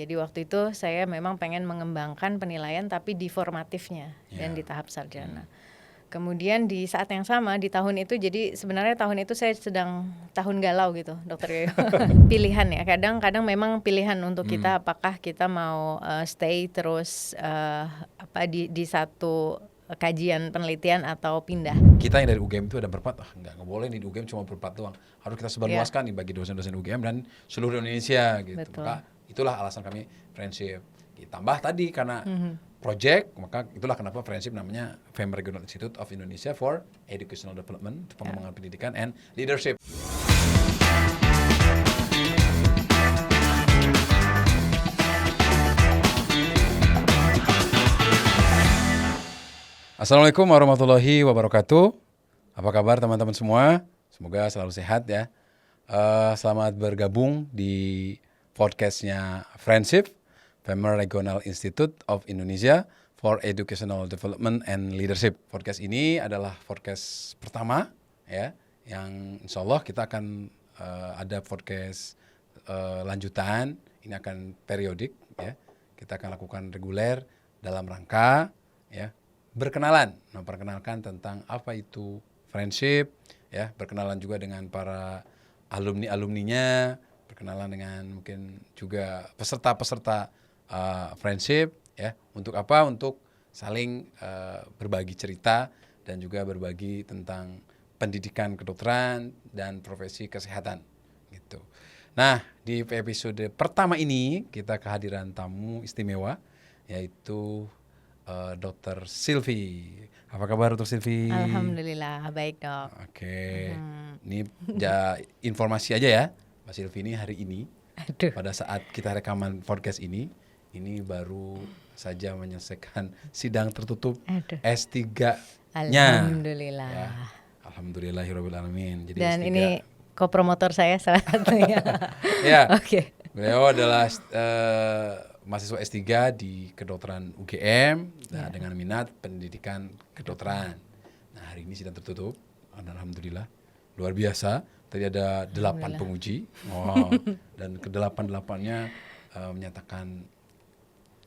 Jadi waktu itu saya memang pengen mengembangkan penilaian tapi di formatifnya dan Ya. di tahap sarjana. Kemudian di saat yang sama di tahun itu, jadi sebenarnya tahun itu saya sedang tahun galau gitu, Dokter Yoyo. Pilihan ya, kadang-kadang memang pilihan untuk kita apakah kita mau stay terus di satu kajian penelitian atau pindah. Kita yang dari UGM itu ada berempat, nggak boleh nih di UGM cuma berempat doang. Harus kita sebarluaskan nih bagi dosen-dosen UGM dan seluruh Indonesia gitu. Betul. Maka itulah alasan kami friendship. Ditambah tadi karena project, maka itulah kenapa friendship namanya FEM Regional Institute of Indonesia for Educational Development, pengembangan pendidikan and leadership. Assalamualaikum warahmatullahi wabarakatuh. Apa kabar teman-teman semua? Semoga selalu sehat ya. Selamat bergabung di podcastnya Friendship, FEM Regional Institute of Indonesia for Educational Development and Leadership. Podcast ini adalah podcast pertama ya, yang insya Allah kita akan ada podcast lanjutan. Ini akan periodik ya. Kita akan lakukan reguler dalam rangka ya memperkenalkan tentang apa itu friendship ya, berkenalan juga dengan para alumninya, berkenalan dengan mungkin juga peserta friendship ya. Untuk apa? Untuk saling berbagi cerita dan juga berbagi tentang pendidikan kedokteran dan profesi kesehatan gitu. Nah, di episode pertama ini kita kehadiran tamu istimewa yaitu Dr. Sylvie. Apa kabar Dr. Sylvie? Alhamdulillah, baik dok. Oke. Ini informasi aja ya, Mbak Sylvie ini hari ini pada saat kita rekaman podcast ini baru saja menyelesaikan sidang tertutup S3-nya. Alhamdulillah. Ya. Alhamdulillahirobbilalamin. Jadi Dan S3. ini kopromotor saya salah satunya. Ya. Oke. Beliau adalah mahasiswa S3 di kedokteran UGM dengan minat pendidikan kedokteran. Nah, hari ini sidang tertutup. Alhamdulillah. Luar biasa. Tadi ada 8 penguji. Wow. Dan ke-8-8-nya menyatakan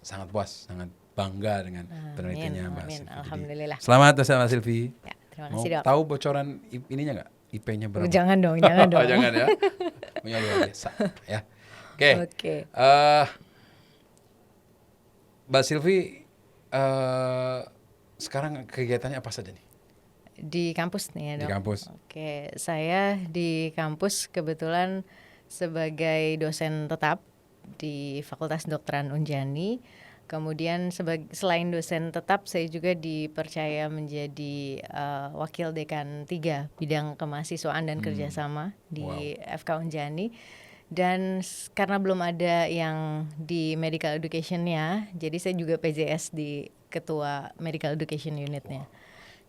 sangat puas, sangat bangga dengan penelitiannya Mbak Sylvie. Alhamdulillah. Selamat Mbak Sylvie. Ya, terima Mau kasih dok. tahu bocoran ininya nggak? IP-nya berapa? Jangan dong, jangan dong. Jangan ya. Punya luar biasa ya. Oke. Mbak Sylvie, sekarang kegiatannya apa saja nih? Di kampus nih ya dok? Di kampus. Oke, saya di kampus kebetulan sebagai dosen tetap di Fakultas Kedokteran Unjani. Kemudian selain dosen tetap, saya juga dipercaya menjadi wakil dekan 3 bidang kemahasiswaan dan kerjasama di FK Unjani. Dan karena belum ada yang di medical education-nya, jadi saya juga PJS di ketua medical education unit-nya.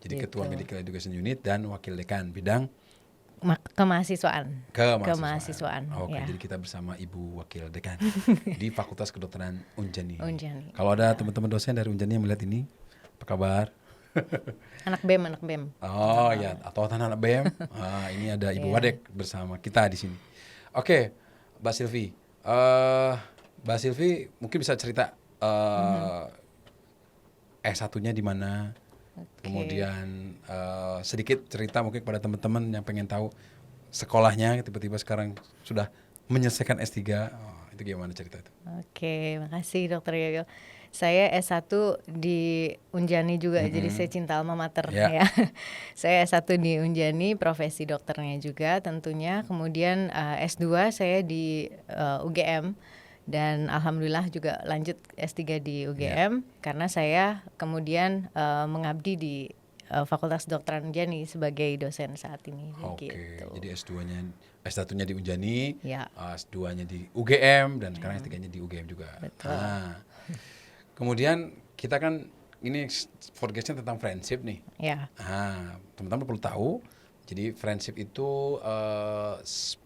Jadi ketua medical education unit dan wakil dekan bidang kemahasiswaan. Oke, ya. jadi kita bersama Ibu Wakil Dekan di Fakultas Kedokteran Unjani. Ya. Kalau ada teman-teman dosen dari Unjani yang melihat ini, apa kabar? Anak BEM. Oh ya, atau anak BEM. Ini ada Ibu Wadek bersama kita di sini. Oke, Mbak Sylvie. Mbak Sylvie mungkin bisa cerita S1-nya di mana? Kemudian sedikit cerita mungkin kepada teman-teman yang pengen tahu sekolahnya tiba-tiba sekarang sudah menyelesaikan S3. Itu gimana cerita itu? Oke, makasih Dokter Yoyo. Saya S1 di Unjani juga, jadi saya cinta alma mater ya. Saya S1 di Unjani, profesi dokternya juga tentunya. Kemudian S2 saya di UGM. Dan alhamdulillah juga lanjut S3 di UGM karena saya kemudian mengabdi di Fakultas Kedokteran Unjani sebagai dosen saat ini. Oke, gitu. jadi S1-nya di Unjani, ya. S2-nya di UGM dan sekarang S3-nya di UGM juga. Betul. Kemudian kita kan ini podcastnya tentang friendship nih. Ya. Teman-teman perlu tahu, jadi friendship itu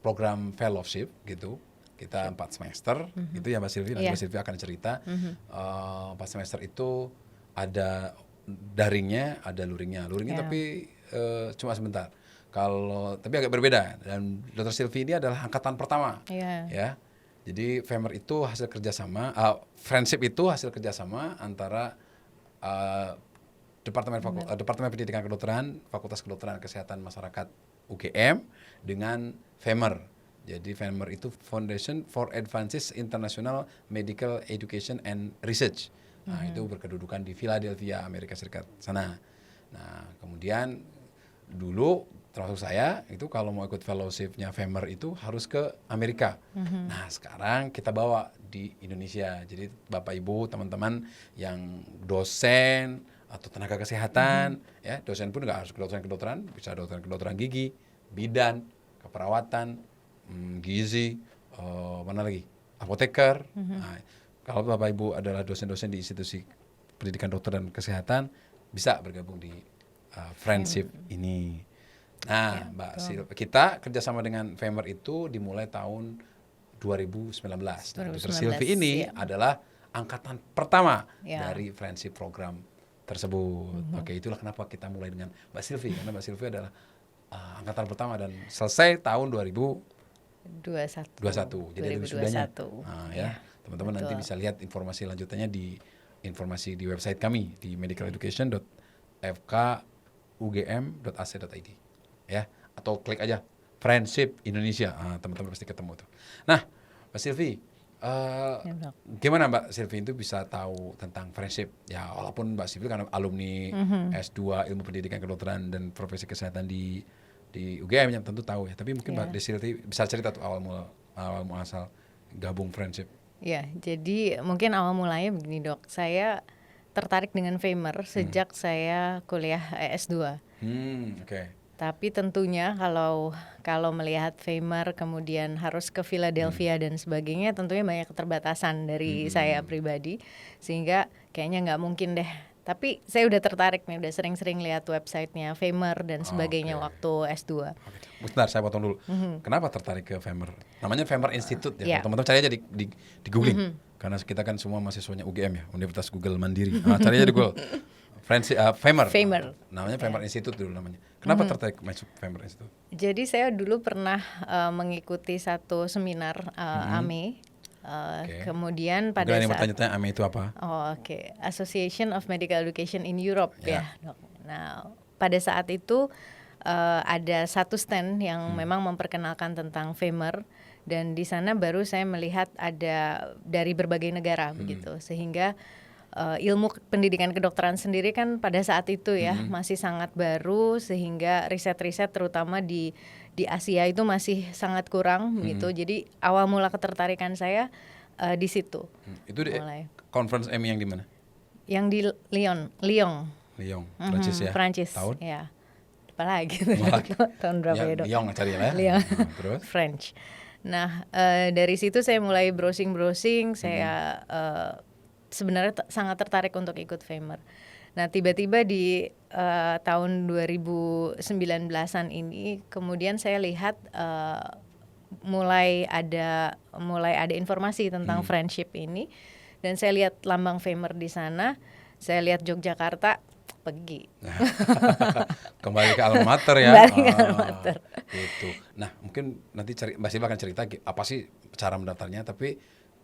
program fellowship gitu. Kita 4 semester, gitu ya Mbak Sylvie. Nanti Mbak Sylvie akan cerita. 4 semester itu ada daringnya, ada luringnya. Luringnya tapi cuma sebentar. Tapi agak berbeda. Dan Dr. Sylvie ini adalah angkatan pertama, ya. Jadi FEMER itu hasil kerjasama, friendship itu hasil kerjasama antara Departemen Pendidikan Kedokteran, Fakultas Kedokteran Kesehatan Masyarakat UGM dengan FEMER. Jadi FEMER itu Foundation for Advances International Medical Education and Research. Nah, itu berkedudukan di Philadelphia, Amerika Serikat sana. Nah, kemudian dulu termasuk saya itu kalau mau ikut fellowship-nya FEMER itu harus ke Amerika. Nah, sekarang kita bawa di Indonesia. Jadi Bapak Ibu, teman-teman yang dosen atau tenaga kesehatan, ya, dosen pun nggak harus kedokteran, bisa kedokteran gigi, bidan, keperawatan, gizi, mana lagi, apoteker. Nah, kalau Bapak Ibu adalah dosen-dosen di institusi pendidikan dokter dan kesehatan, bisa bergabung di friendship ini. Nah, kita kerjasama dengan FEMER itu dimulai tahun 2019. Dr. Silvi ini adalah angkatan pertama dari friendship program tersebut. Oke, itulah kenapa kita mulai dengan Mbak Silvi, karena Mbak Silvi adalah angkatan pertama dan selesai tahun 2021. Jadi ada wisudanya. Nah, ya, teman-teman nanti bisa lihat informasi lanjutannya di website kami di medical-education.fkugm.ac.id. Ya, atau klik aja Friendship Indonesia, teman-teman pasti ketemu tuh. Nah, Mbak Silvi, gimana Mbak Silvi itu bisa tahu tentang friendship? Ya, walaupun Mbak Silvi kan alumni S2 Ilmu Pendidikan Kedokteran dan Profesi Kesehatan di UGM yang tentu tahu ya. Tapi mungkin Mbak Silvi bisa cerita tuh awal muasal gabung friendship. Ya, jadi mungkin awal mulanya begini Dok. Saya tertarik dengan FEMER sejak saya kuliah S2. Oke. Tapi tentunya kalau melihat FEMER kemudian harus ke Philadelphia dan sebagainya, tentunya banyak keterbatasan dari saya pribadi, sehingga kayaknya nggak mungkin deh. Tapi saya udah tertarik nih, udah sering-sering lihat websitenya FEMER dan sebagainya waktu S2. Bentar, saya potong dulu. Kenapa tertarik ke FEMER? Namanya FEMER Institute ya. Teman-teman cari aja di googling. Karena kita kan semua mahasiswanya UGM ya, Universitas Google Mandiri. Cari aja di Google. FEMER. Namanya FEMER Institute dulu namanya. Kenapa tertarik masuk FEMER Institute? Jadi saya dulu pernah mengikuti satu seminar AME. Kemudian pada saat bertanya-tanya AME itu apa? Association of Medical Education in Europe ya. Nah, pada saat itu ada satu stand yang memang memperkenalkan tentang FEMER, dan di sana baru saya melihat ada dari berbagai negara begitu, sehingga ilmu pendidikan kedokteran sendiri kan pada saat itu ya masih sangat baru, sehingga riset-riset terutama di Asia itu masih sangat kurang gitu. Jadi awal mula ketertarikan saya di situ. Itu di conference AME yang di mana? Yang di Lyon, Prancis ya. Prancis. Tahun? Ya. Apalagi tahun berapa ya Dok? Lyon cari lah. Lyon. Terus? French. Nah, dari situ saya mulai browsing, saya sebenarnya sangat tertarik untuk ikut FEMER. Nah, tiba-tiba di tahun 2019-an ini, kemudian saya lihat mulai ada informasi tentang friendship ini, dan saya lihat lambang FEMER di sana, saya lihat Yogyakarta, pergi. Kembali ke alma mater ya. Gitu. Nah, mungkin nanti Mbak Silvi akan cerita apa sih cara mendaftarnya, tapi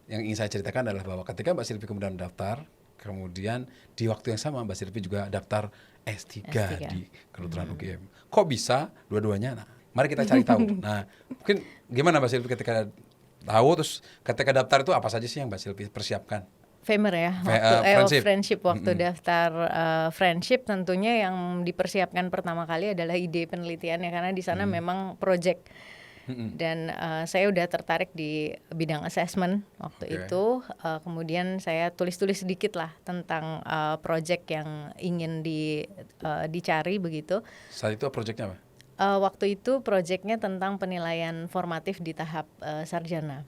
yang ingin saya ceritakan adalah bahwa ketika Mbak Silvi kemudian mendaftar, kemudian di waktu yang sama Mbak Silvi juga daftar S3. Di kedokteran UGM. Kok bisa dua-duanya? Nah, mari kita cari tahu. Nah, mungkin gimana Mbak Silvi ketika tahu, terus ketika daftar itu apa saja sih yang Mbak Silvi persiapkan? FEMER ya, friendship waktu daftar friendship, tentunya yang dipersiapkan pertama kali adalah ide penelitiannya, karena di sana memang project. Dan saya udah tertarik di bidang assessment waktu itu. Kemudian saya tulis-tulis sedikit lah tentang project yang ingin dicari begitu. Saat itu projectnya apa? Waktu itu projectnya tentang penilaian formatif di tahap sarjana.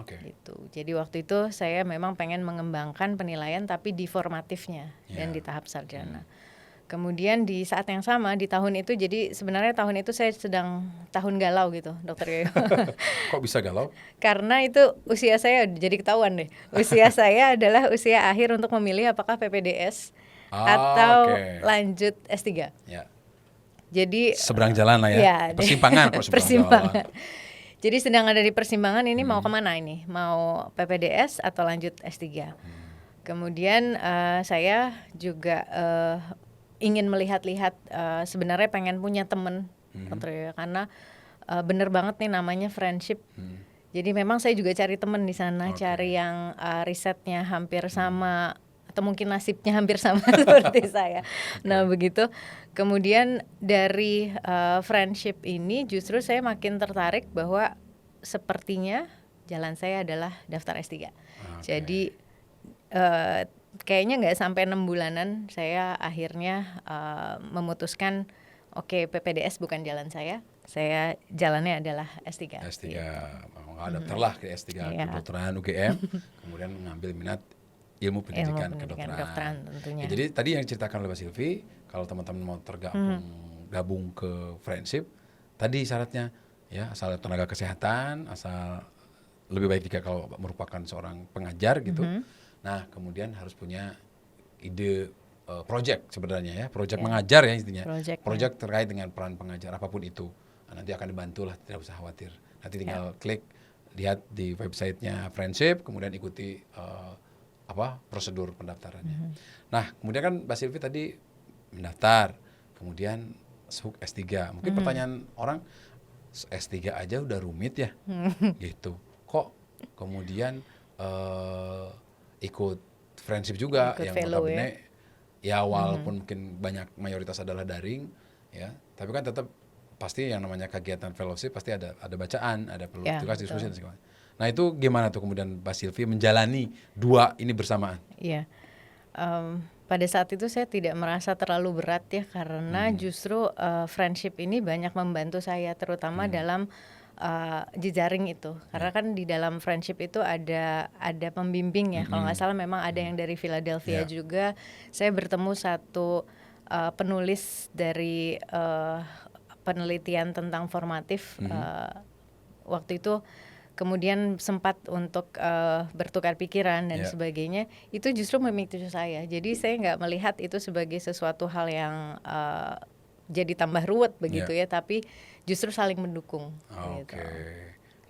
Gitu. Jadi waktu itu saya memang pengen mengembangkan penilaian tapi di formatifnya dan di tahap sarjana. Kemudian di saat yang sama di tahun itu, jadi sebenarnya tahun itu saya sedang tahun galau gitu, Dokter Yoyo. Kok bisa galau? Karena itu usia saya jadi ketahuan deh. Usia saya adalah usia akhir untuk memilih apakah PPDS atau lanjut S3. Ya. Jadi seberang jalan lah ya. Persimpangan. Jadi sedang ada di persimpangan ini mau kemana ini, mau PPDS atau lanjut S3. Kemudian saya juga ingin melihat-lihat, sebenarnya pengen punya temen, karena bener banget nih namanya friendship. Jadi memang saya juga cari temen di sana, cari yang risetnya hampir sama atau mungkin nasibnya hampir sama seperti saya. Nah begitu. Kemudian dari friendship ini justru saya makin tertarik bahwa sepertinya jalan saya adalah daftar S3. Jadi kayaknya nggak sampai 6 bulanan saya akhirnya memutuskan oke, PPDS bukan jalan saya jalannya adalah S3. S3, daftarlah ke S3 kedokteran UGM, kemudian mengambil minat ilmu pendidikan kedokteran tentunya. Ya, jadi tadi yang diceritakan oleh Mbak Silvi, kalau teman-teman mau gabung ke friendship, tadi syaratnya ya asal tenaga kesehatan, asal lebih baik jika kalau merupakan seorang pengajar gitu. Nah, kemudian harus punya ide project sebenarnya ya, project mengajar ya intinya. Project terkait dengan peran pengajar apapun itu. Nah, nanti akan dibantu lah, tidak usah khawatir. Nanti tinggal klik, lihat di websitenya Friendship, kemudian ikuti prosedur pendaftarannya. Nah, kemudian kan Mbak Silvi tadi mendaftar, kemudian S3. Mungkin pertanyaan orang, S3 aja udah rumit ya, gitu. Kok kemudian ikut friendship juga, ikut yang fellow, notabene ya walaupun mungkin banyak mayoritas adalah daring, ya, tapi kan tetap pasti yang namanya kegiatan fellowship pasti ada bacaan, ada perlu tugas diskusi dan segala. Nah itu gimana tuh kemudian Mbak Silvi menjalani dua ini bersamaan? Iya, pada saat itu saya tidak merasa terlalu berat ya, karena justru friendship ini banyak membantu saya terutama dalam jejaring itu, karena kan di dalam friendship itu ada pembimbing ya, kalau nggak salah memang ada yang dari Philadelphia juga. Saya bertemu satu penulis dari penelitian tentang formatif waktu itu, kemudian sempat untuk bertukar pikiran dan sebagainya. Itu justru memicu saya. Jadi saya nggak melihat itu sebagai sesuatu hal yang jadi tambah ruwet begitu ya, tapi justru saling mendukung. Oke.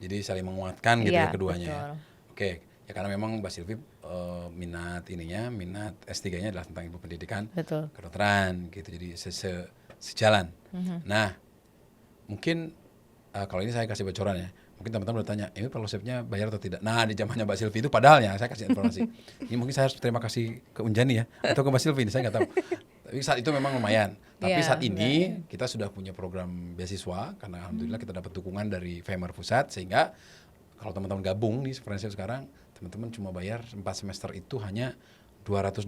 Jadi saling menguatkan gitu ya keduanya. Betul. Oke. Ya karena memang Mbak Silvi minat S3-nya adalah tentang ilmu pendidikan kedokteran gitu. Jadi sejalan. Nah, mungkin kalau ini saya kasih bocoran ya. Mungkin teman-teman bertanya, ini fellowship-nya bayar atau tidak? Nah, di zamannya Mbak Silvi itu padahalnya saya kasih informasi. Ini mungkin saya harus terima kasih ke Unjani ya, atau ke Mbak Silvi, saya nggak tahu. Tapi saat itu memang lumayan. Tapi saat ini kita sudah punya program beasiswa, karena alhamdulillah kita dapat dukungan dari Femer Pusat, sehingga kalau teman-teman gabung nih friendship sekarang, teman-teman cuma bayar 4 semester itu hanya $200.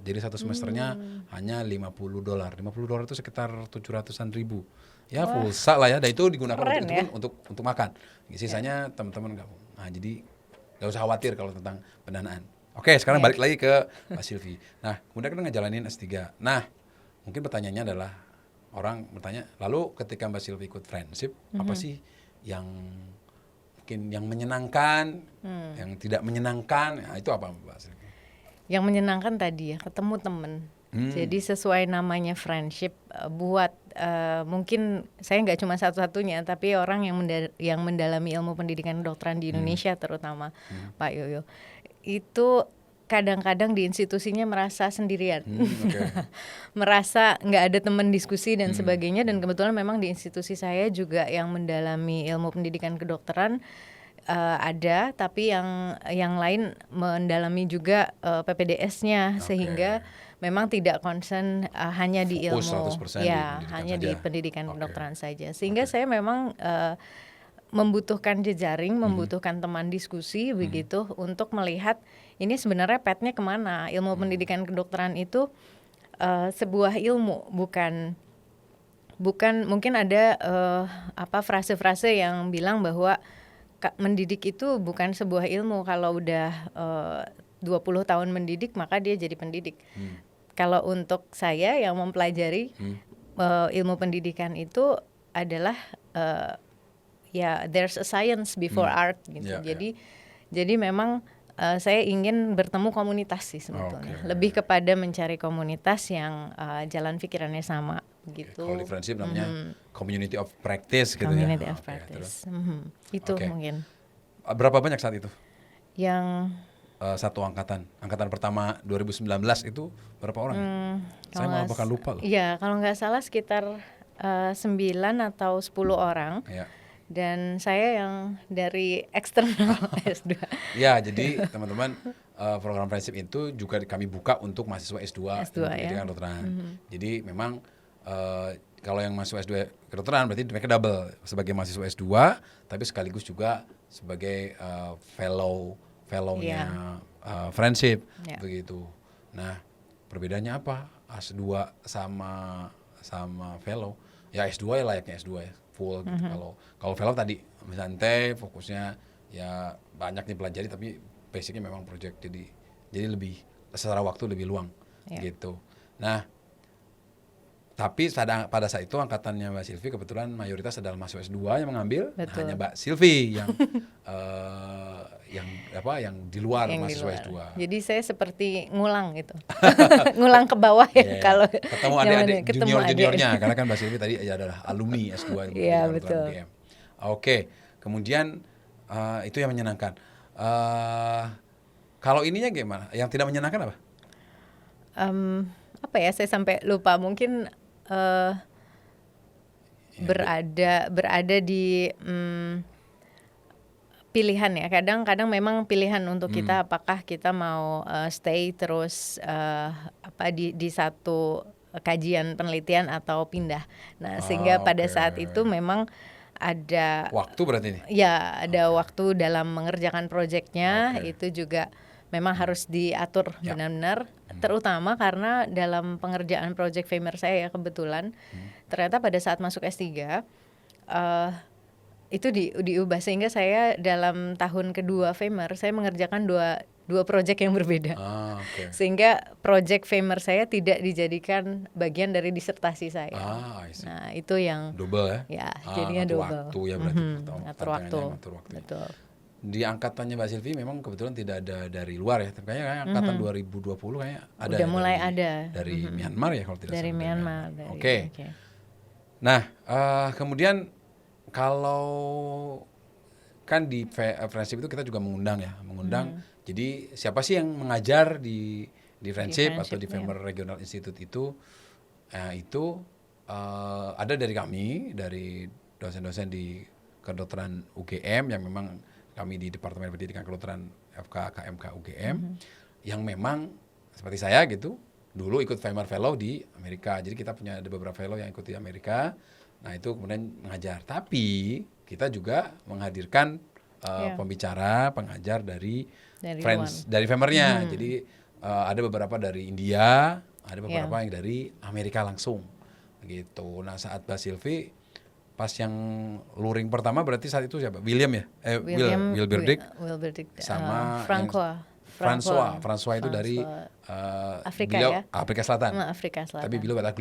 Jadi satu semesternya hanya $50. $50 itu sekitar 700-an ribu. Ya pulsa lah ya, dan itu digunakan untuk makan. Sisanya teman-teman gabung. Nah jadi gak usah khawatir kalau tentang pendanaan. Oke, sekarang balik lagi ke Mbak Silvi. Nah kemudian kita ngejalanin S3. Nah mungkin pertanyaannya adalah, orang bertanya, lalu ketika Mbak Silvi ikut friendship, apa sih yang mungkin yang menyenangkan, yang tidak menyenangkan? Nah, itu apa Mbak Silvi? Yang menyenangkan tadi ya, ketemu temen. Jadi sesuai namanya friendship, buat mungkin saya nggak cuma satu-satunya, tapi orang yang mendalami ilmu pendidikan kedokteran di Indonesia terutama Pak Yoyo, itu kadang-kadang di institusinya merasa sendirian, merasa nggak ada teman diskusi dan sebagainya. Dan kebetulan memang di institusi saya juga yang mendalami ilmu pendidikan kedokteran ada, tapi yang lain mendalami juga PPDS-nya, sehingga memang tidak concern hanya di ilmu, hanya di pendidikan kedokteran saja. Sehingga saya memang membutuhkan jejaring, membutuhkan teman diskusi begitu untuk melihat ini sebenarnya path-nya kemana. Ilmu pendidikan kedokteran itu sebuah ilmu, bukan mungkin ada frase-frase yang bilang bahwa mendidik itu bukan sebuah ilmu. Kalau udah 20 tahun mendidik maka dia jadi pendidik. Kalau untuk saya yang mempelajari ilmu pendidikan itu adalah there's a science before art gitu. Jadi memang saya ingin bertemu komunitas sih sebetulnya. Lebih kepada mencari komunitas yang jalan pikirannya sama. gitu. Kalau di friendship namanya community of practice gitu Community ya. of practice. Oke. Itu mungkin. Berapa banyak saat itu? Yang Satu angkatan pertama 2019 itu berapa orang? Saya malah bahkan lupa loh. Iya, kalau nggak salah sekitar 9 atau 10 orang. Ya. Dan saya yang dari eksternal S2. Ya, jadi teman-teman program friendship itu juga kami buka untuk mahasiswa S2 S2 ilmu ya. pendidikan kedokteran. Jadi memang kalau yang mahasiswa S2 kedokteran berarti mereka double sebagai mahasiswa S2 tapi sekaligus juga sebagai fellownya friendship begitu. Nah, perbedaannya apa? S2 sama fellow. Ya S2 ya layaknya S2 ya, full gitu. Kalau fellow tadi santai, fokusnya ya banyak dipelajari tapi basicnya memang project jadi lebih secara waktu lebih luang gitu. Nah, tapi pada saat itu angkatannya Mbak Silvi kebetulan mayoritas adalah mahasiswa S2 yang mengambil. Nah, hanya Mbak Silvi yang yang di luar mahasiswa S2. Jadi saya seperti ngulang gitu. Ngulang ke bawah ya kalau ketemu adik-adik junior-juniornya karena kan Mbak Silvi tadi adalah alumni S2 ilmu Iya, pendidikan betul. UGM. Oke, kemudian itu yang menyenangkan. Kalau ininya gimana? Yang tidak menyenangkan apa? Apa ya? Saya sampai lupa. Mungkin berada di pilihan ya. Kadang-kadang memang pilihan untuk kita apakah kita mau stay terus di satu kajian penelitian atau pindah. Nah, sehingga pada saat itu memang ada waktu berarti ini. Ya, ada waktu dalam mengerjakan proyeknya. Itu juga memang harus diatur benar-benar, terutama karena dalam pengerjaan proyek FEMER saya ya kebetulan ternyata pada saat masuk S3 itu diubah sehingga saya dalam tahun kedua FEMER saya mengerjakan dua proyek yang berbeda. Sehingga proyek FEMER saya tidak dijadikan bagian dari disertasi saya. Nah, itu yang double ya. Jadinya double. Waktu ya berarti ngatur waktu. Betul. Di angkatannya Mbak Silvi memang kebetulan tidak ada dari luar ya. Kayaknya angkatan 2020 kayaknya ada. Udah mulai ada. Dari Myanmar ya kalau tidak salah. Dari Myanmar. Oke. Nah, kemudian kalau kan di friendship itu kita juga mengundang. Jadi siapa sih yang mengajar di friendship atau di FEMER Regional Institute itu? Itu ada dari kami, dari dosen-dosen di kedokteran UGM yang memang kami di Departemen Pendidikan Kedokteran KMK UGM yang memang seperti saya gitu dulu ikut FEMER Fellow di Amerika. Jadi kita punya ada beberapa fellow yang ikut di Amerika. Nah, itu kemudian mengajar. Tapi kita juga menghadirkan pembicara, pengajar dari friends dari FEMER-nya. Jadi ada beberapa dari India, ada beberapa yang dari Amerika langsung gitu. Nah, saat Mbak Silvi pas yang luring pertama berarti saat itu siapa? William ya? Will Burdick sama François itu dari Afrika beliau, ya? Afrika Selatan. Afrika Selatan. Tapi beliau adalah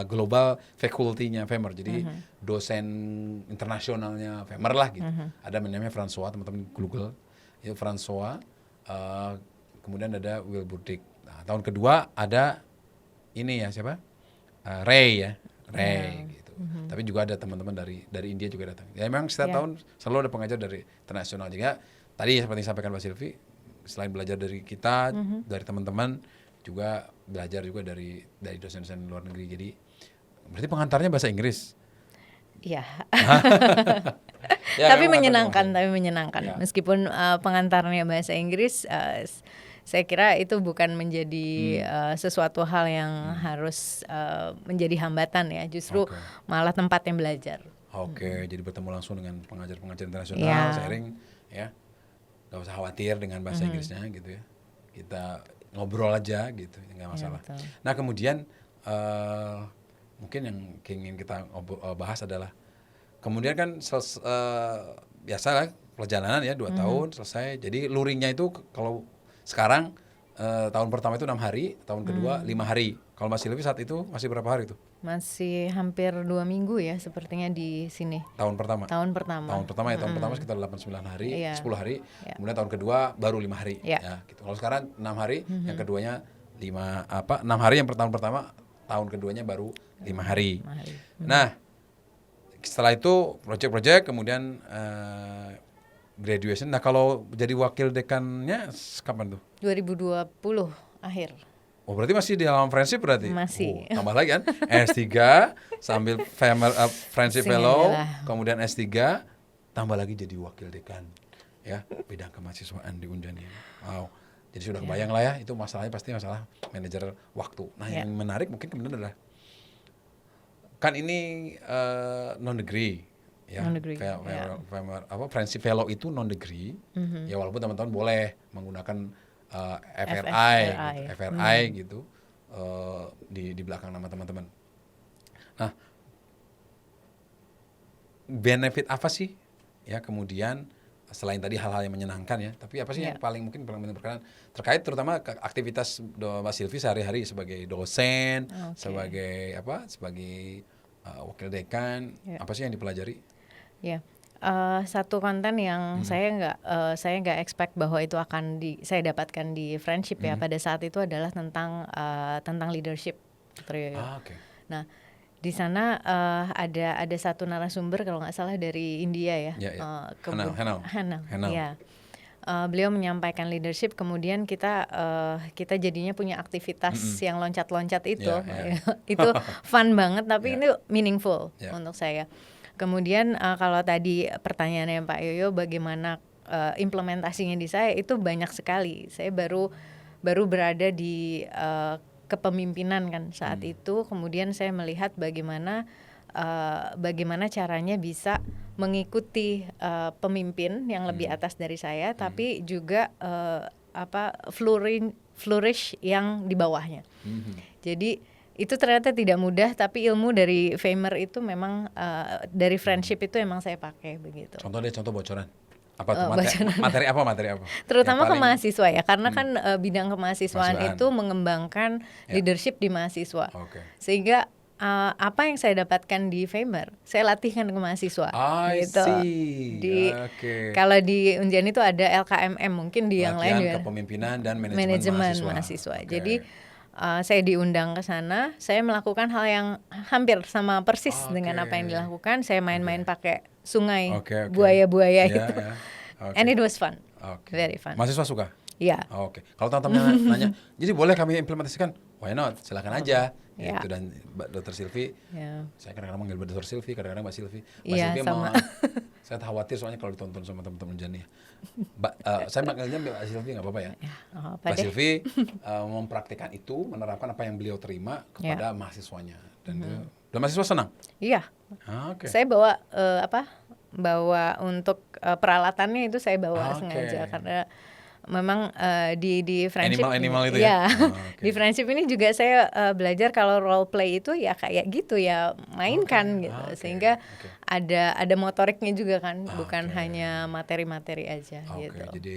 global faculty-nya FEMER. Jadi dosen internasionalnya FEMER lah gitu. Ada namanya François, teman-teman Google. Itu François. Kemudian ada Will Burdick. Nah, tahun kedua ada ini ya siapa? Ray ya. Ray gitu. Tapi juga ada teman-teman dari India juga datang. Ya memang setiap tahun selalu ada pengajar dari internasional juga. Tadi seperti yang sampaikan Mbak Silvi, selain belajar dari kita, dari teman-teman, juga belajar juga dari dosen-dosen luar negeri. Jadi berarti pengantarnya bahasa Inggris. Iya. Ya, tapi menyenangkan. Ya. Meskipun pengantarnya bahasa Inggris, saya kira itu bukan menjadi sesuatu hal yang harus menjadi hambatan ya. Justru malah tempat yang belajar. Jadi bertemu langsung dengan pengajar-pengajar internasional, sharing ya. Gak usah khawatir dengan bahasa Inggrisnya gitu ya. Kita ngobrol aja gitu, nggak masalah. Ya, nah kemudian mungkin yang ingin kita bahas adalah kemudian kan biasa lah perjalanan ya 2 tahun selesai. Jadi luringnya itu kalau sekarang tahun pertama itu 6 hari, tahun kedua 5 hari. Kalau Mas Silvi saat itu masih berapa hari tuh? Masih hampir 2 minggu ya sepertinya di sini. Tahun pertama ya, tahun pertama sekitar 8-9 hari, 10 hari. Kemudian tahun kedua baru 5 hari. Ya, gitu. Kalau sekarang 6 hari, yang keduanya 6 hari yang tahun pertama tahun keduanya baru 5 hari. 5 hari. Nah, setelah itu project-project, kemudian graduation. Nah, kalau jadi wakil dekannya kapan tuh? 2020 akhir. Oh, berarti masih di dalam friendship berarti? Masih. Oh, tambah lagi kan? S3 sambil friendship Pusing fellow, aja lah. kemudian S3 tambah lagi jadi wakil dekan ya, bidang kemahasiswaan di Unjani. Wow. Jadi sudah kebayang lah ya, itu masalahnya pasti masalah manajer waktu. Nah, yang menarik mungkin kemudian adalah kan ini non degree ya. Non-degree, Friendship fellow itu non degree. Ya walaupun teman-teman boleh menggunakan FRI gitu, FRI gitu di belakang nama teman-teman. Nah, benefit apa sih ya kemudian selain tadi hal-hal yang menyenangkan ya, tapi apa sih yang paling berkenan terkait terutama aktivitas Mbak Silvi sehari-hari sebagai dosen, sebagai wakil dekan, apa sih yang dipelajari? Ya, satu konten yang saya nggak expect bahwa itu akan saya dapatkan di friendship ya pada saat itu adalah tentang leadership, Dr. Yoyo. Okay. Nah, di sana ada satu narasumber kalau nggak salah dari India ya. Hanal. Ya. Beliau menyampaikan leadership, kemudian kita jadinya punya aktivitas yang loncat-loncat itu. Itu fun banget, tapi ini meaningful untuk saya. Kemudian kalau tadi pertanyaannya Pak Yoyo bagaimana implementasinya di saya, itu banyak sekali. Saya baru berada di kepemimpinan kan saat itu, kemudian saya melihat bagaimana caranya bisa mengikuti pemimpin yang lebih atas dari saya, tapi juga flourish yang di bawahnya. Jadi itu ternyata tidak mudah, tapi ilmu dari Famer itu memang dari friendship itu emang saya pakai begitu. Contoh bocoran. Apa tuh materi apa? Terutama ke mahasiswa ya, karena kan bidang kemahasiswaan itu mengembangkan leadership di mahasiswa. Sehingga apa yang saya dapatkan di Famer, saya latihkan ke mahasiswa. Gitu. Kalau di Unjani itu ada LKMM, mungkin di yang lain juga kepemimpinan dan manajemen mahasiswa. Jadi saya diundang ke sana, saya melakukan hal yang hampir sama persis dengan apa yang dilakukan. Saya main-main pakai sungai, buaya-buaya gitu. And it was fun, very fun. Mahasiswa suka? Iya. Kalau teman-teman nanya, jadi boleh kami implementasikan? Why not? Silakan aja. Gitu. Dan Dr. Silvi, saya kadang-kadang manggil Dr. Silvi, kadang-kadang Mbak Silvi. Mbak Silvi sama. Saya khawatir soalnya kalau ditonton sama teman-teman Unjani. Saya manggilnya Mbak Silvi nggak apa-apa ya. Mbak Silvi mempraktikkan itu, menerapkan apa yang beliau terima kepada mahasiswanya. Dan mahasiswa senang? Iya. Saya bawa bawa untuk peralatannya itu saya bawa sengaja karena memang di friendship animal itu ya. Di friendship ini juga saya belajar kalau role play itu ya kayak gitu ya, mainkan gitu. Sehingga ada motoriknya juga kan, bukan hanya materi-materi aja gitu. Jadi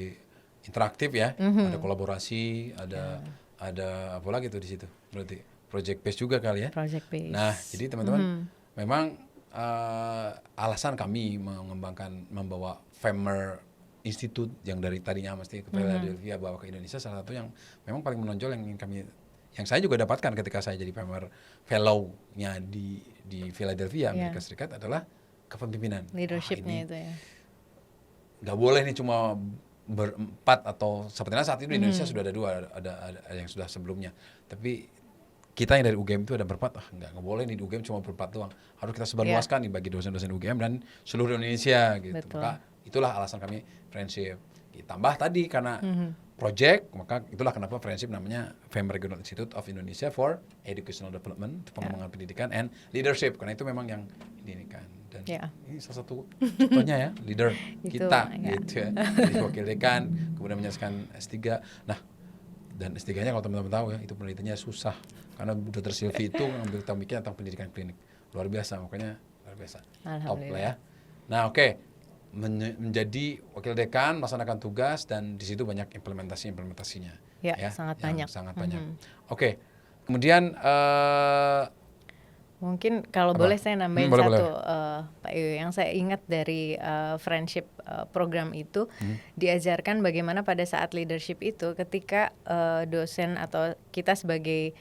interaktif ya, ada kolaborasi, ada apa lagi tuh di situ? Berarti project based juga kali ya. Project based. Nah, jadi teman-teman memang alasan kami membawa Famer Institute yang dari tadinya mesti ke Philadelphia bawa ke Indonesia, salah satu yang memang paling menonjol yang saya juga dapatkan ketika saya jadi Famer Fellow-nya di Philadelphia, Amerika Serikat adalah kepemimpinan. Leadership-nya itu ya. Gak boleh nih cuma berempat atau sepertinya saat itu di Indonesia sudah ada dua, ada yang sudah sebelumnya. Tapi kita yang dari UGM itu ada berempat, nggak boleh nih di UGM cuma berempat doang. Harus kita sebarluaskan nih bagi dosen-dosen UGM dan seluruh Indonesia gitu. Betul. Maka itulah alasan kami friendship. Ditambah tadi karena project, maka itulah kenapa friendship namanya Famer Regional Institute of Indonesia for Educational Development, pengembangan pendidikan and leadership. Karena itu memang yang ini kan. Dan ini salah satu contohnya ya, leader kita gitu ya. Jadi wakil dekan, kemudian menyelesaikan S3. Nah, dan S3-nya kalau teman-teman tahu ya, itu penelitiannya susah. Karena Dr. Silvi itu ngambil topiknya tentang pendidikan klinik. Luar biasa, makanya luar biasa. Top lah ya. Nah, menjadi wakil dekan, melaksanakan tugas, dan di situ banyak implementasinya. Ya, sangat banyak. Sangat banyak. Kemudian mungkin kalau boleh saya nambahin satu, Pak Yoyo, yang saya ingat dari friendship program itu diajarkan bagaimana pada saat leadership itu ketika dosen atau kita sebagai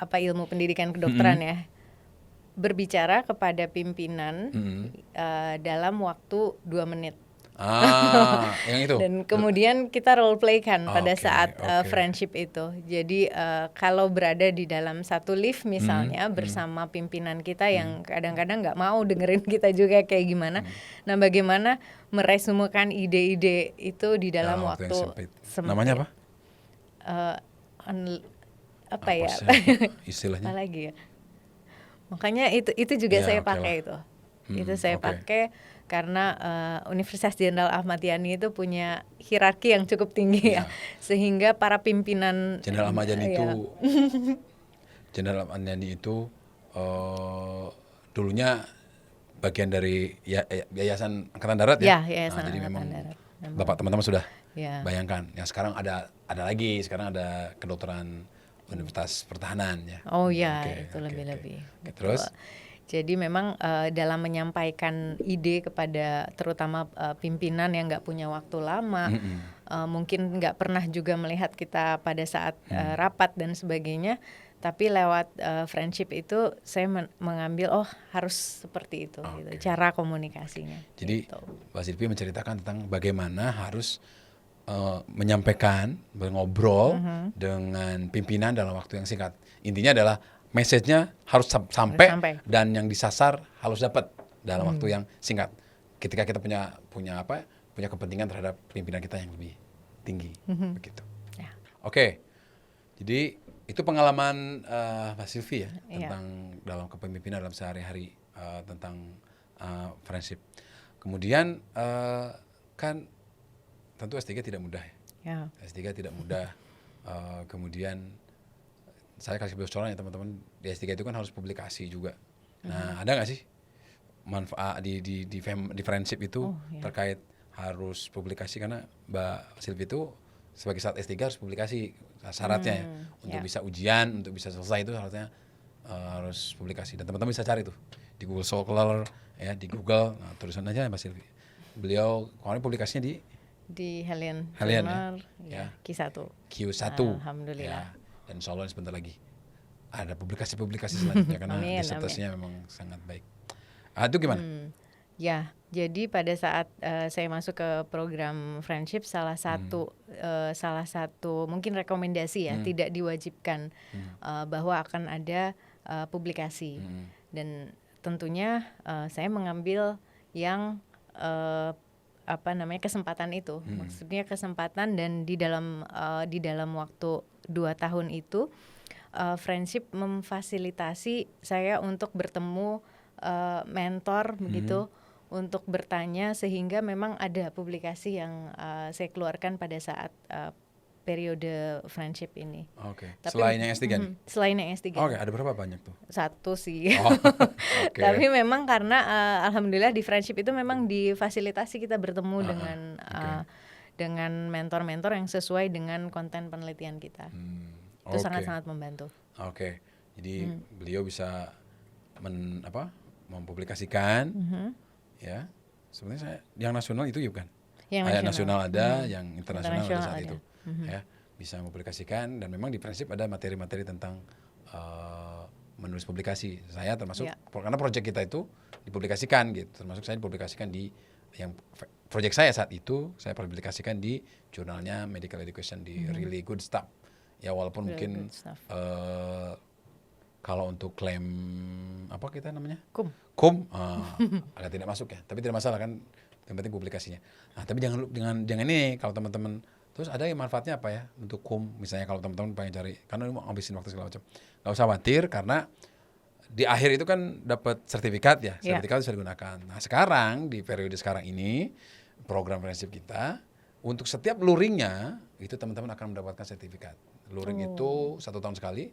ilmu pendidikan kedokteran ya, berbicara kepada pimpinan dalam waktu 2 menit. Yang itu. Dan kemudian kita role play kan pada Oke, saat oke. friendship itu. Jadi kalau berada di dalam satu lift misalnya bersama pimpinan kita yang kadang-kadang nggak mau dengerin kita juga kayak gimana. Nah, bagaimana meresumekan ide-ide itu di dalam waktu yang sempit. sempit. Namanya apa? Apa ya? sih istilahnya? Apa lagi ya? Makanya itu juga Ya, saya oke pakai lah. itu. Itu saya pakai karena Universitas Jenderal Ahmad Yani itu punya hierarki yang cukup tinggi ya. Sehingga para pimpinan Jenderal Ahmad Yani ya, itu Jenderal Ahmad Yani itu dulunya bagian dari Yayasan Angkatan Darat ya. Ya, Yayasan Jadi Angkatan memang Darat. Bapak teman-teman sudah Ya. bayangkan. Yang sekarang ada lagi, sekarang ada kedokteran Universitas Pertahanan ya. Oh ya, Oke, itu oke, lebih-lebih. oke. Terus? Jadi memang dalam menyampaikan ide kepada terutama pimpinan yang nggak punya waktu lama, mungkin nggak pernah juga melihat kita pada saat rapat dan sebagainya, tapi lewat friendship itu saya mengambil harus seperti itu, gitu, cara komunikasinya. Jadi gitu. Mbak Silvi menceritakan tentang bagaimana harus menyampaikan, ngobrol dengan pimpinan dalam waktu yang singkat. Intinya adalah message-nya harus sampai dan yang disasar harus dapat dalam waktu yang singkat. Ketika kita punya kepentingan terhadap pimpinan kita yang lebih tinggi, begitu. Ya. Oke, jadi itu pengalaman Mbak Silvi ya tentang Ya. dalam kepemimpinan dalam sehari-hari tentang friendship. Kemudian kan tentu S3 tidak mudah ya. S3 tidak mudah. Kemudian saya kasih bocoran ya teman-teman, di S3 itu kan harus publikasi juga. Nah, ada nggak sih manfaat di friendship itu terkait harus publikasi, karena Mbak Silvi itu sebagai saat S3 harus publikasi syaratnya ya. Untuk bisa ujian, untuk bisa selesai itu harusnya harus publikasi, dan teman-teman bisa cari tuh di Google Scholar ya, di Google. Nah, tulisan aja Mbak Silvi. Beliau kemarin publikasinya di Halian ya. Q1. Ya. Alhamdulillah. Dan insya Allah sebentar lagi ada publikasi selanjutnya karena disertasinya memang sangat baik. Itu gimana? Ya, jadi pada saat saya masuk ke program friendship, salah satu mungkin rekomendasi ya, tidak diwajibkan bahwa akan ada publikasi. Dan tentunya saya mengambil yang kesempatan itu. Maksudnya kesempatan, dan di dalam waktu 2 tahun itu friendship memfasilitasi saya untuk bertemu mentor begitu, untuk bertanya, sehingga memang ada publikasi yang saya keluarkan pada saat periode friendship ini. Oke. Selain yang S3 nih? Selain yang S3. Oke, ada berapa banyak tuh? 1 sih. Okay. Tapi memang karena alhamdulillah di friendship itu memang difasilitasi kita bertemu dengan mentor-mentor yang sesuai dengan konten penelitian kita. Itu sangat-sangat membantu. Oke. Jadi beliau bisa mempublikasikan ya. Sebenarnya yang nasional itu ya bukan? Yang nasional ada, yang internasional ada saat itu. Ya, bisa mempublikasikan, dan memang di friendship ada materi-materi tentang menulis publikasi. Saya termasuk karena proyek kita itu dipublikasikan gitu. Termasuk saya dipublikasikan di yang proyek saya saat itu, saya publikasikan di jurnalnya Medical Education di Really Good Stuff. Ya walaupun really mungkin kalau untuk klaim apa kita namanya? KUM agak tidak masuk ya. Tapi tidak masalah kan, yang penting publikasinya. Nah, tapi jangan ini kalau teman-teman terus ada yang manfaatnya apa ya untuk KUM, misalnya kalau teman-teman pengen cari, karena ini mau ngabisin waktu segala macam. Nggak usah khawatir, karena di akhir itu kan dapat sertifikat ya, sertifikat bisa digunakan. Nah, sekarang di periode sekarang ini program friendship kita untuk setiap luringnya itu teman-teman akan mendapatkan sertifikat. Luring itu 1 tahun sekali,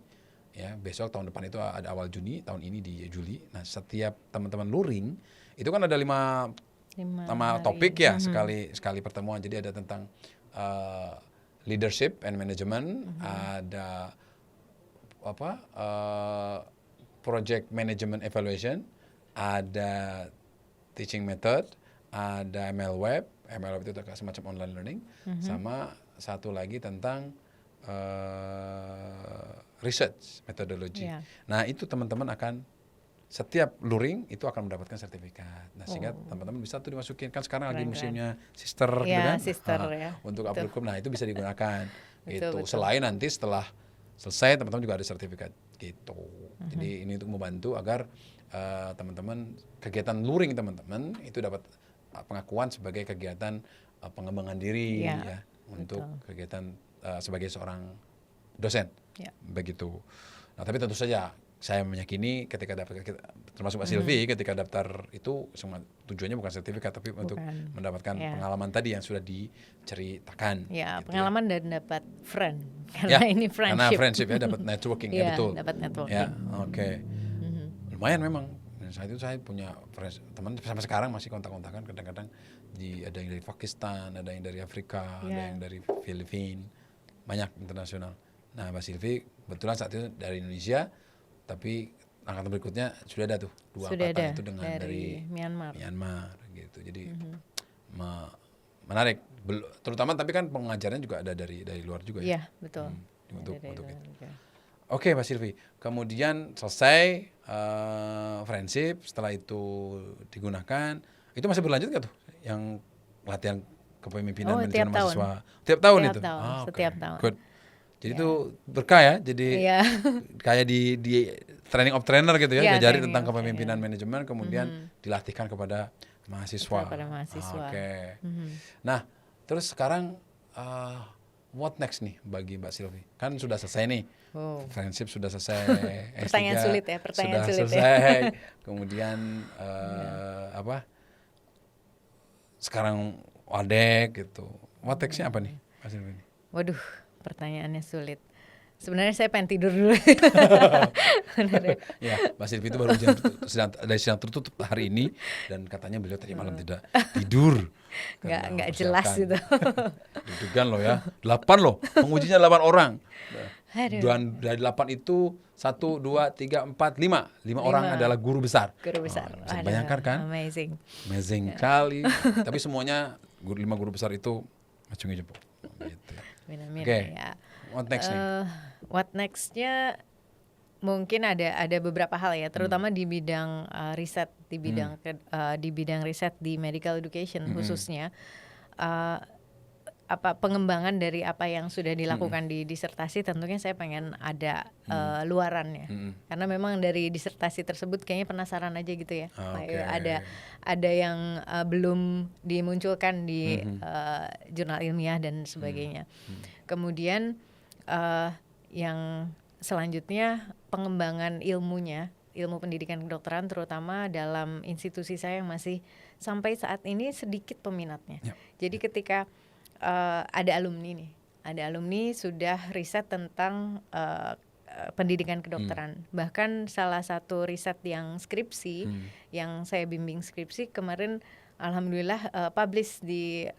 ya. Besok tahun depan itu ada awal Juni, tahun ini di Juli. Nah, setiap teman-teman luring itu kan ada 5 topik ya, sekali pertemuan. Jadi ada tentang leadership and management, ada project management evaluation, ada teaching method, ada ML Web itu semacam online learning, sama satu lagi tentang research methodology. Nah itu teman-teman akan setiap luring itu akan mendapatkan sertifikat. Nah sehingga teman-teman bisa tuh dimasukin, kan sekarang lagi musimnya sister gitu kan, sister, ya. untuk upload hukum. Nah itu bisa digunakan gitu. Betul. Selain nanti setelah selesai teman-teman juga ada sertifikat gitu. Jadi ini untuk membantu agar teman-teman kegiatan luring teman-teman itu dapat pengakuan sebagai kegiatan pengembangan diri ya untuk kegiatan sebagai seorang dosen begitu. Nah tapi tentu saja saya meyakini ketika daftar, termasuk Mbak Silvi, ketika daftar itu tujuannya bukan sertifikat tapi untuk mendapatkan pengalaman tadi yang sudah diceritakan. Ya, gitu pengalaman dan dapat friend karena ini friendship. Karena friendship ya, dapat networking ya betul. Dapat networking. Ya, oke. Lumayan memang. Saat itu saya punya teman sampai sekarang masih kontak-kontakan, kadang-kadang ada yang dari Pakistan, ada yang dari Afrika, ada yang dari Filipina, banyak internasional. Nah, Mbak Silvi kebetulan saat itu dari Indonesia, tapi angkatan berikutnya sudah ada tuh 2 angkatan itu dengan dari Myanmar gitu. Jadi menarik, terutama tapi kan pengajarnya juga ada dari luar juga ya. Iya, betul. Untuk itu. Oke, Mbak Silvi. Kemudian selesai friendship, setelah itu digunakan, itu masih berlanjut nggak tuh yang latihan kepemimpinan manajemen mahasiswa? Tiap tahun itu. Setiap tahun. Good. Jadi itu berkah ya, jadi kayak di training of trainer gitu ya, diajari tentang kepemimpinan manajemen, kemudian dilatihkan kepada mahasiswa. Oke. Nah, terus sekarang what next nih bagi Mbak Silvi? Kan sudah selesai nih, friendship sudah selesai, pertanyaan S3 sulit ya, sudah selesai, kemudian sekarang wadek gitu. What next-nya apa nih Mbak Silvi? Waduh, pertanyaannya sulit. Sebenarnya saya pengen tidur dulu. Ya, Mbak Silvi itu baru sedang tertutup hari ini dan katanya beliau tadi malam tidak tidur. Nggak jelas itu. Deg-degan loh ya. 8 loh, pengujinya 8 orang. Dan dari 8 itu 1, 2, 3, 4, 5 orang adalah guru besar. Guru besar. Bisa bayangkan kan? Amazing kali. Tapi semuanya 5 guru besar itu acungi jempol. Gitu. Oke. What next nih? What next-nya mungkin ada beberapa hal ya, terutama di bidang riset, di bidang riset di medical education khususnya. Pengembangan dari apa yang sudah dilakukan di disertasi, tentunya saya pengen ada luarannya, karena memang dari disertasi tersebut kayaknya penasaran aja gitu ya. Ada yang belum dimunculkan di jurnal ilmiah dan sebagainya. Kemudian yang selanjutnya pengembangan ilmu pendidikan kedokteran, terutama dalam institusi saya yang masih sampai saat ini sedikit peminatnya. Jadi ketika ada alumni sudah riset tentang pendidikan kedokteran. Bahkan salah satu riset yang skripsi, yang saya bimbing skripsi kemarin, alhamdulillah publish di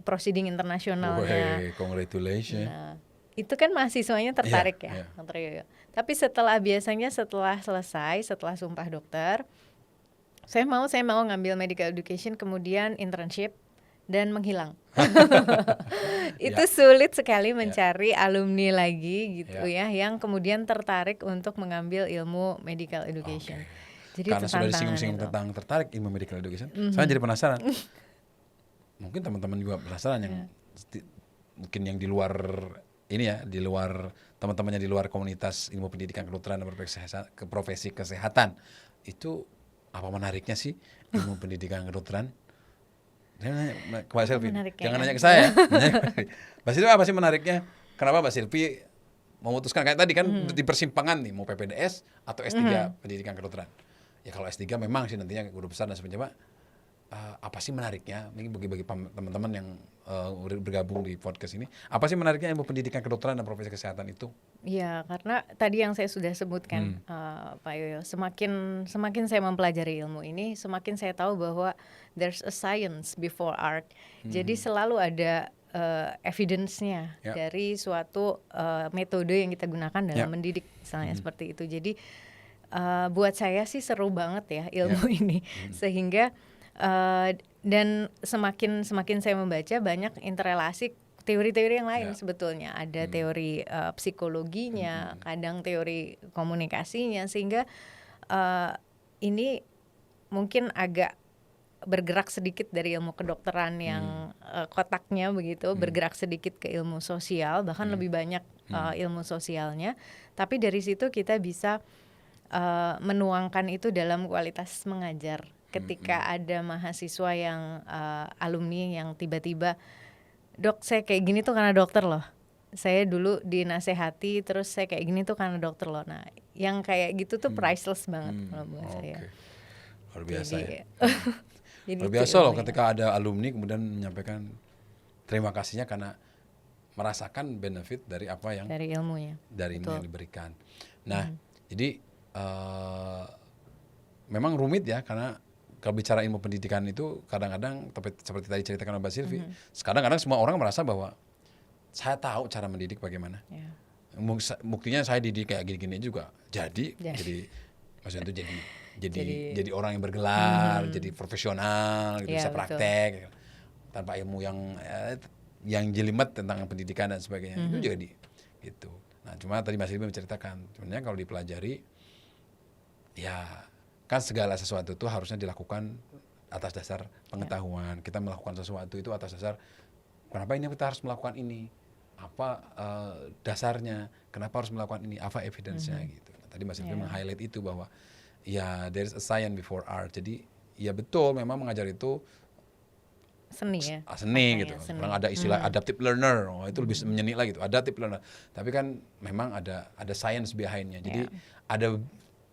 proceeding internasionalnya. Congratulations. Nah, itu kan mahasiswanya tertarik ya, Dr. Yoyo. Tapi setelah selesai, setelah sumpah dokter, saya mau ngambil medical education, kemudian internship dan menghilang. Itu sulit sekali mencari alumni lagi gitu ya, yang kemudian tertarik untuk mengambil ilmu medical education. Jadi karena sudah disinggung-singgung tentang tertarik ilmu medical education, saya jadi penasaran. Mungkin teman-teman juga penasaran yang mungkin yang di luar ini ya, di luar teman-temannya di luar komunitas ilmu pendidikan kedokteran dan profesi kesehatan, itu apa menariknya sih ilmu pendidikan kedokteran? Mbak Silvi, jangan nanya ke saya. Mbak Silvi, apa sih menariknya? Kenapa Mbak Silvi memutuskan kayak tadi kan di persimpangan nih, mau PPDS atau S3 pendidikan kedokteran? Ya kalau S3 memang sih nantinya guru besar dan sebagainya. Apa sih menariknya? Ini bagi teman-teman yang bergabung di podcast ini, apa sih menariknya ilmu pendidikan kedokteran dan profesi kesehatan itu? Ya, karena tadi yang saya sudah sebutkan, Pak Yoyo, semakin saya mempelajari ilmu ini, semakin saya tahu bahwa there's a science before art. Jadi selalu ada evidence-nya dari suatu metode yang kita gunakan dalam mendidik, misalnya seperti itu. Jadi buat saya sih seru banget ya ilmu ini, sehingga dan semakin saya membaca, banyak interrelasi teori-teori yang lain Ya. sebetulnya. Ada teori psikologinya, kadang teori komunikasinya, sehingga ini mungkin agak bergerak sedikit dari ilmu kedokteran yang kotaknya begitu, bergerak sedikit ke ilmu sosial, bahkan lebih banyak ilmu sosialnya. Tapi dari situ kita bisa menuangkan itu dalam kualitas mengajar. Ketika ada mahasiswa yang alumni yang tiba-tiba, "Dok, saya kayak gini tuh karena dokter loh. Saya dulu dinasehati, terus saya kayak gini tuh karena dokter loh." Nah, yang kayak gitu tuh priceless banget kalau buat saya. Oke. Luar biasa ya. Jadi Luar itu biasa loh ilmunya. ketika ada alumni kemudian menyampaikan terima kasihnya karena merasakan benefit dari apa yang Dari ilmunya. dari ilmu yang diberikan. Nah, jadi memang rumit ya karena kalau bicara ilmu pendidikan itu kadang-kadang seperti tadi ceritakan Mbak Silvi, kadang-kadang semua orang merasa bahwa saya tahu cara mendidik bagaimana. Ya. Buktinya saya didik kayak gini-gini juga. Jadi maksudnya itu jadi orang yang bergelar, jadi profesional, gitu, Iya, bisa betul. praktek tanpa ilmu yang jelimet tentang pendidikan dan sebagainya. Itu juga gitu. Nah, cuma tadi Mas Silvi menceritakan, sebenarnya kalau dipelajari ya kan segala sesuatu itu harusnya dilakukan atas dasar pengetahuan. Kita melakukan sesuatu itu atas dasar kenapa ini kita harus melakukan ini, apa dasarnya, kenapa harus melakukan ini, apa evidence-nya gitu. Nah, tadi Mas Silvi meng-highlight itu bahwa ya there is a science before art. Jadi ya betul memang mengajar itu Seni ya. seni makanya gitu. seni. Sekarang ada istilah adaptive learner, itu lebih menyeni lagi gitu, adaptive learner. Tapi kan memang ada science behind-nya. Jadi ada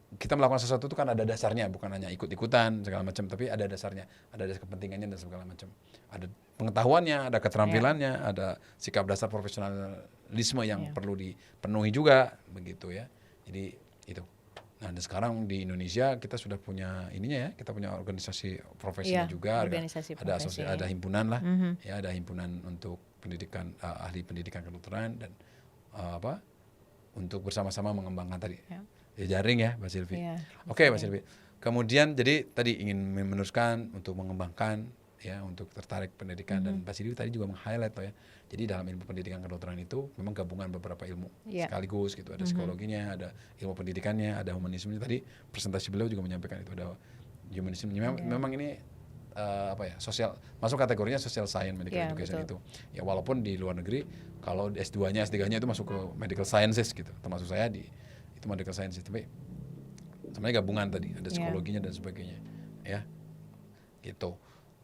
kita melakukan sesuatu itu kan ada dasarnya, bukan hanya ikut-ikutan segala macam, tapi ada dasarnya, ada dasar kepentingannya dan segala macam. Ada pengetahuannya, ada keterampilannya, ada sikap dasar profesionalisme yang perlu dipenuhi juga begitu ya. Jadi itu. Nah, dan sekarang di Indonesia kita sudah punya ininya ya, kita punya organisasi profesinya juga, organisasi profesi. ada himpunan lah, ya ada himpunan untuk pendidikan ahli pendidikan kedokteran dan untuk bersama-sama mengembangkan tadi jaring ya, Mbak Silvi. Oke, Mbak Silvi. Kemudian jadi tadi ingin meneruskan untuk mengembangkan ya, untuk tertarik pendidikan dan Mbak Silvi tadi juga meng-highlight ya. Jadi dalam ilmu pendidikan kedokteran itu memang gabungan beberapa ilmu sekaligus gitu. Ada psikologinya, ada ilmu pendidikannya, ada humanismenya. Tadi presentasi beliau juga menyampaikan itu ada humanisme. Memang ini sosial, masuk kategorinya social science medical education itu. Ya walaupun di luar negeri kalau S2-nya, S3-nya itu masuk ke medical sciences gitu. Termasuk saya itu medical sciences, tapi sebenarnya gabungan tadi, ada psikologinya dan sebagainya. Ya. Gitu.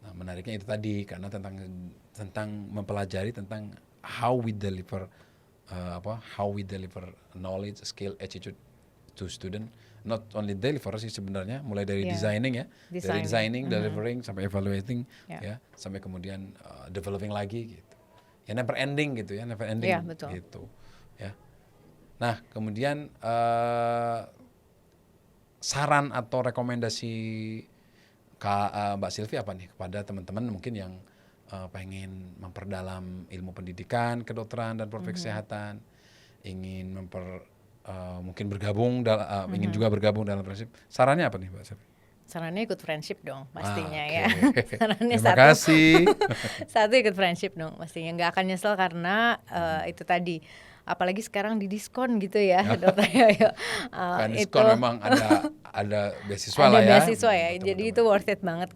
Nah, menariknya itu tadi karena tentang mempelajari tentang how we deliver knowledge, skill, attitude to student. Not only deliver sih sebenarnya, mulai dari designing ya, dari designing, delivering sampai evaluating ya, sampai kemudian developing lagi gitu. Ya never ending gitu ya, never ending gitu. Ya. Nah, kemudian saran atau rekomendasi Mbak Silvi apa nih kepada teman-teman mungkin yang pengen memperdalam ilmu pendidikan, kedokteran dan profesi kesehatan, ingin mungkin bergabung ingin juga bergabung dalam friendship. Sarannya apa nih, Mbak Silvi? Sarannya ikut friendship dong pastinya ya. Sarannya terima kasih. Satu ikut friendship dong pastinya, nggak akan nyesel karena itu tadi. Apalagi sekarang di diskon gitu ya, dokter Yoyo. Diskon memang ada beasiswa lah ya. Ada beasiswa ya, jadi itu worth it banget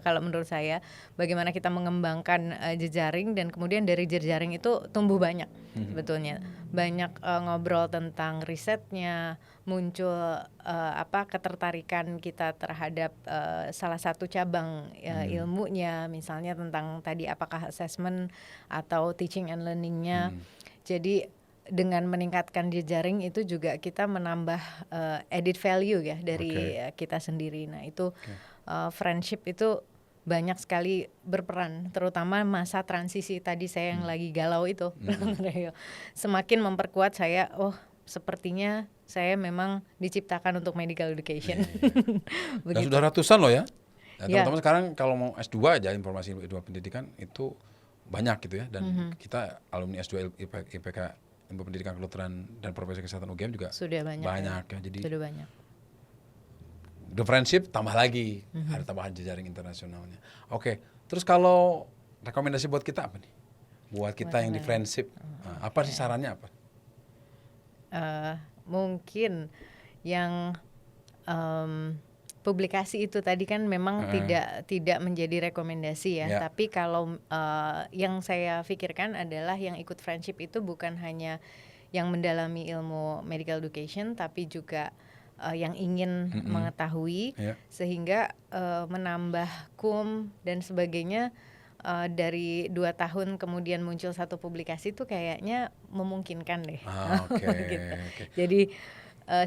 kalau menurut saya. Bagaimana kita mengembangkan jejaring dan kemudian dari jejaring itu tumbuh banyak sebetulnya. Banyak ngobrol tentang risetnya, muncul ketertarikan kita terhadap salah satu cabang ilmunya, misalnya tentang tadi apakah assessment atau teaching and learningnya. Jadi dengan meningkatkan jejaring itu juga kita menambah added value ya dari kita sendiri. Nah itu friendship itu banyak sekali berperan, terutama masa transisi tadi saya yang lagi galau itu. Semakin memperkuat saya, sepertinya saya memang diciptakan untuk medical education. Dan sudah ratusan loh ya. Teman-teman sekarang kalau mau S2 aja informasi S2 pendidikan itu banyak gitu ya, dan kita alumni S2 IPK ilmu pendidikan kedokteran dan profesi kesehatan UGM juga sudah banyak ya. Jadi sudah banyak. The friendship tambah lagi, ada tambahan jejaring internasionalnya. Oke, terus kalau rekomendasi buat kita apa nih? buat kita yang di friendship. Apa sih sarannya apa? Mungkin yang publikasi itu tadi kan memang tidak menjadi rekomendasi ya. Ya. Tapi kalau yang saya pikirkan adalah yang ikut friendship itu bukan hanya yang mendalami ilmu medical education, tapi juga yang ingin mengetahui, sehingga menambah KUM dan sebagainya. Dari 2 tahun kemudian muncul satu publikasi itu kayaknya memungkinkan deh. Gitu. Jadi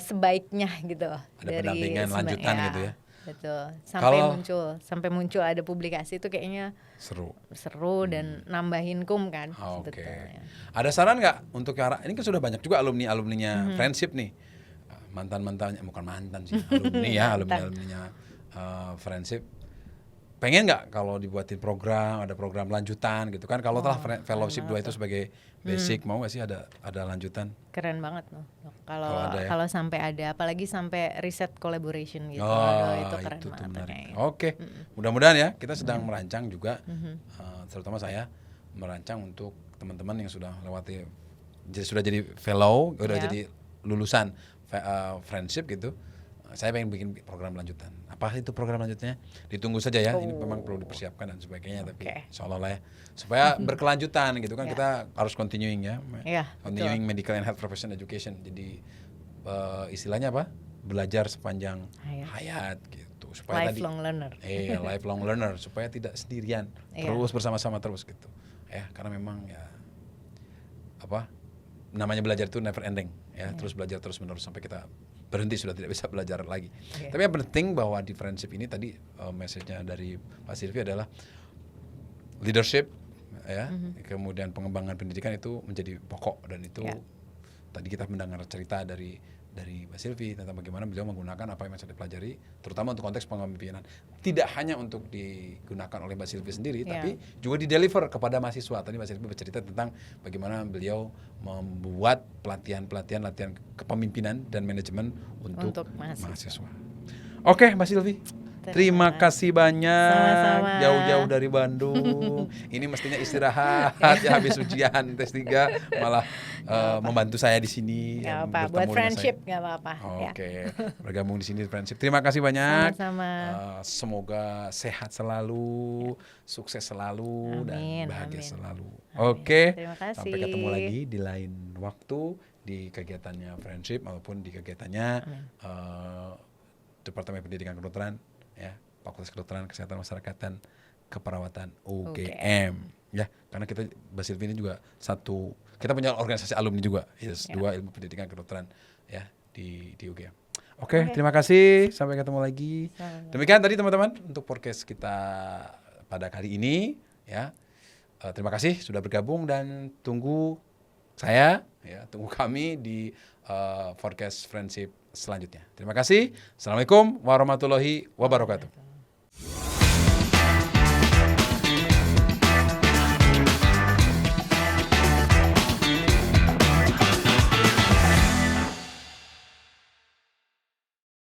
sebaiknya gitu. Ada pendampingan lanjutan gitu ya. Betul. Sampai muncul ada publikasi itu kayaknya seru dan nambahin KUM kan sebetulnya. Ada saran nggak untuk ini kan sudah banyak juga alumninya friendship nih. Mantan-mantannya, bukan mantan sih, alumni ya, alumninya friendship. Pengen nggak kalau dibuatin program, ada program lanjutan gitu kan? Kalau telah fellowship 2 itu sebagai basic, mau nggak sih ada lanjutan? Keren banget loh. Ya? Kalau sampai ada, apalagi sampai riset collaboration gitu. Itu keren banget. Oke. Mudah-mudahan ya, kita sedang merancang juga, terutama saya merancang untuk teman-teman yang sudah lewati, sudah jadi fellow, udah jadi lulusan friendship gitu. Saya pengen bikin program lanjutan. Apa itu program lanjutnya? Ditunggu saja ya. Ini memang perlu dipersiapkan dan sebagainya. Tapi insyaallah lah ya. Supaya berkelanjutan gitu kan. Kita harus continuing ya. Continuing medical and health profession education. Jadi istilahnya apa? Belajar sepanjang hayat gitu. Supaya lifelong learner. Lifelong learner. Supaya tidak sendirian. Terus bersama-sama terus gitu. Karena memang ya namanya belajar itu never ending ya. Terus belajar terus menerus sampai kita berhenti, sudah tidak bisa belajar lagi. Tapi yang penting bahwa di friendship ini tadi message-nya dari Pak Silvi adalah leadership ya, kemudian pengembangan pendidikan itu menjadi pokok, dan itu tadi kita mendengar cerita dari Mbak Silvi tentang bagaimana beliau menggunakan apa yang sudah dipelajari, terutama untuk konteks pemimpinan. Tidak hanya untuk digunakan oleh Mbak Silvi sendiri, tapi juga di-deliver kepada mahasiswa. Tadi Mbak Silvi bercerita tentang bagaimana beliau membuat latihan kepemimpinan dan manajemen untuk mahasiswa. Oke, Mbak Silvi. Terima kasih banyak. Sama-sama. Jauh-jauh dari Bandung. Ini mestinya istirahat ya, habis ujian tes 3 malah membantu saya di sini. Gak apa, buat friendship gak apa-apa. Oke. Bergabung di sini friendship. Terima kasih banyak. Sama-sama. Semoga sehat selalu, sukses selalu, dan bahagia selalu. Oke. Terima kasih. Sampai ketemu lagi di lain waktu di kegiatannya friendship maupun di kegiatannya Departemen Pendidikan Kedokteran ya, Fakultas Kedokteran, Kesehatan Masyarakatan, Keperawatan UGM ya, karena kita Mbak Silvi ini juga kita punya organisasi alumni juga, 2 ilmu pendidikan kedokteran ya di UGM. Oke, terima kasih, sampai ketemu lagi. Demikian tadi teman-teman untuk podcast kita pada kali ini ya. Terima kasih sudah bergabung dan tunggu kami di podcast friendship selanjutnya. Terima kasih. Assalamualaikum warahmatullahi wabarakatuh.